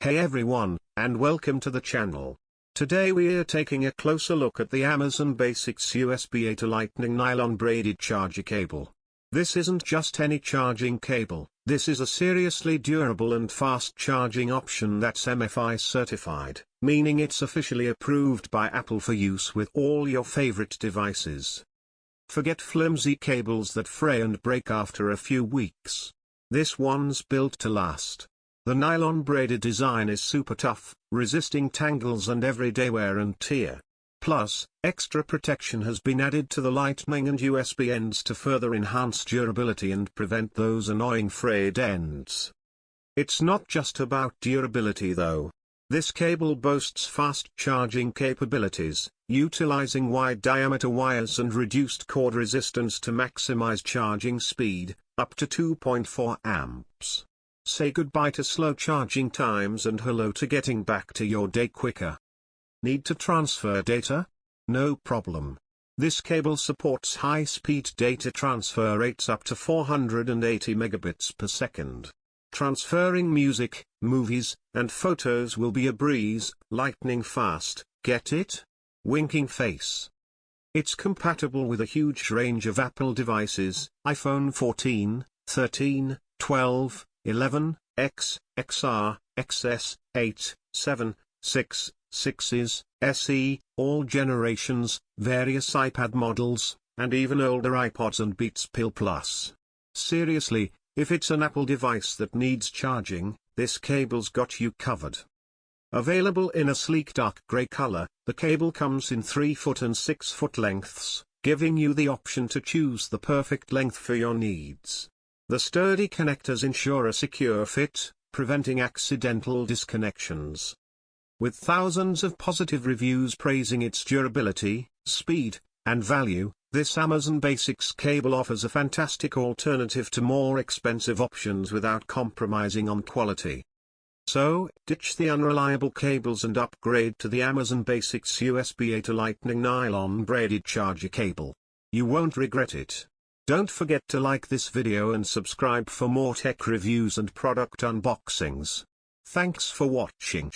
Hey everyone, and welcome to the channel. Today we're taking a closer look at the Amazon Basics USB-A to Lightning nylon braided charger cable. This isn't just any charging cable, this is a seriously durable and fast charging option that's MFI certified, meaning it's officially approved by Apple for use with all your favorite devices. Forget flimsy cables that fray and break after a few weeks. This one's built to last. The nylon braided design is super tough, resisting tangles and everyday wear and tear. Plus, extra protection has been added to the Lightning and USB ends to further enhance durability and prevent those annoying frayed ends. It's not just about durability though. This cable boasts fast charging capabilities, utilizing wide-diameter wires and reduced cord resistance to maximize charging speed, up to 2.4 amps. Say goodbye to slow charging times and hello to getting back to your day quicker. Need to transfer data? No problem. This cable supports high-speed data transfer rates up to 480 megabits per second. Transferring music, movies, and photos will be a breeze, lightning fast, get it? Winking face. It's compatible with a huge range of Apple devices, iPhone 14, 13, 12, 11, X, XR, XS, 8, 7, 6, 6s, SE, all generations, various iPad models, and even older iPods and Beats Pill Plus. Seriously, if it's an Apple device that needs charging, this cable's got you covered. Available in a sleek dark grey color, the cable comes in 3-foot and 6-foot lengths, giving you the option to choose the perfect length for your needs. The sturdy connectors ensure a secure fit, preventing accidental disconnections. With thousands of positive reviews praising its durability, speed, and value, this Amazon Basics cable offers a fantastic alternative to more expensive options without compromising on quality. So, ditch the unreliable cables and upgrade to the Amazon Basics USB-A to Lightning nylon braided charger cable. You won't regret it. Don't forget to like this video and subscribe for more tech reviews and product unboxings. Thanks for watching.